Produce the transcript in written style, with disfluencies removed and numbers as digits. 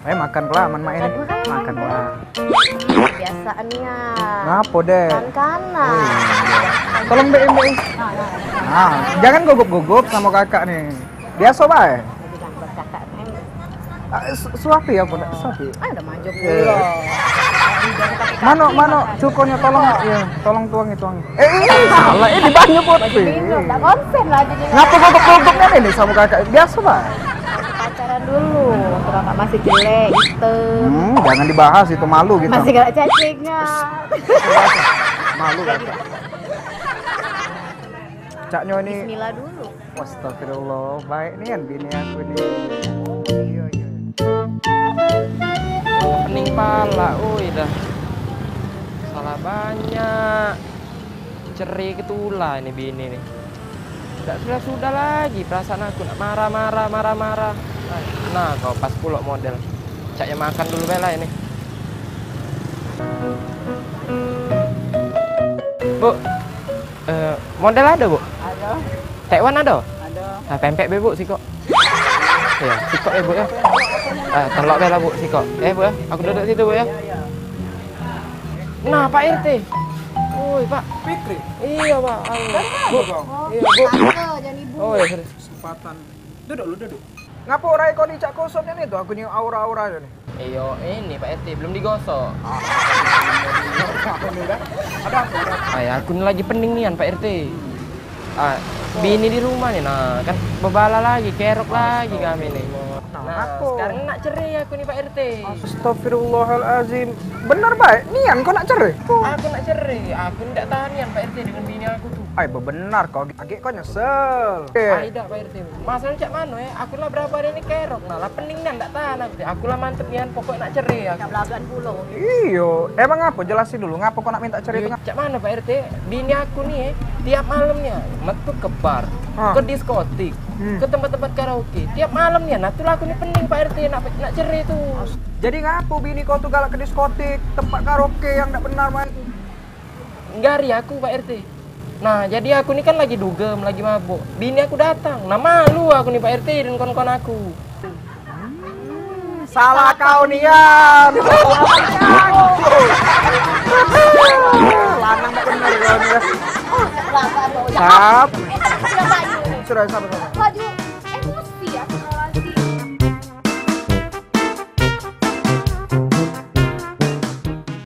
Makan kelah, mak ini. Makan kelah. Biasaannya. Ngapo deh? Kanan. Tolong BM. Nah, jangan gugup-gugup sama kakak nih. Biasa bae. Suapi ya, Bunda. Suapi. Udah maju dulu. Mano, cukonya tolong, ya, tolong tuangi. Salah, ini banyak buat Enggak konsen lah jadinya. Ngapa gugup-gugupnya ini sama kakak? Biasa bae. Pacaran dulu, kakak masih jelek, hitam. Jangan dibahas itu malu gitu. Masih gak cacingnya. Malu kan. Caknya ini. Bismillah dulu. Astagfirullah, baik nih kan bini aku ini. Iya. Pening pala, dah. Salah banyak. Ceri ketula ini bini nih. Sudah lagi perasaan aku nak marah. Nah, kau pas pulok model. Caknya makan dulu bela ini. Bu, model ada bu? Ada. Taiwan ada? Ada. Pempek be bu, siko. Iya, siko ya bu ya. Telok bela bu, siko. Bu ya, aku duduk situ bu ya. Nah, Pak RT. Woi, Pak. Fikri. Iya, Pak. Bu. Iya, Bu. Jangan ibu. Oh, ya, serius. Kesempatan. Duduk. Ngapa orang kau dicak kosongnya nih tuh? Aku nyium aura-aura aja nih. Iyo, ini Pak RT belum digosok. Ada apa? Ya, aku ini lagi pening nian Pak RT. Bini di rumah nih, nah kan bebala lagi, kerok lagi kami nih. Nah, sekarang nak cerai aku nih Pak RT. Astagfirullahalazim. Benar baik, nian kau nak cerai? Aku nak cerai, aku tidak tahan nian Pak RT dengan bini aku tuh. Benar kau, agak kau nyesel. Tidak Pak RT. Masalah cak mana ya? Aku lah berapa hari ini kerok, nah lah pening nian tidak tahan aku. Aku lah mantep nian, pokoknya nak cerai aku. Belagan pulau. Iyo, emang apa? Jelasin dulu, ngapa kau nak minta cerai itu? Cak mana Pak RT? Bini aku nih tiap malamnya metu ke bar, ke diskotik, ke tempat-tempat karaoke. Tiap malamnya, nah tuh aku nih pening Pak RT nak cerai tuh. Jadi ngapa bini kau tuh galak ke diskotik, tempat karaoke yang tidak benar main? Enggak aku Pak RT. Nah jadi aku nih kan lagi dugem, lagi mabuk. Bini aku datang, nah malu aku nih Pak RT dan kawan-kawan aku. Salah kau nian. Lanang tak benar kau nih. Sap. Sudah sabar. Maju.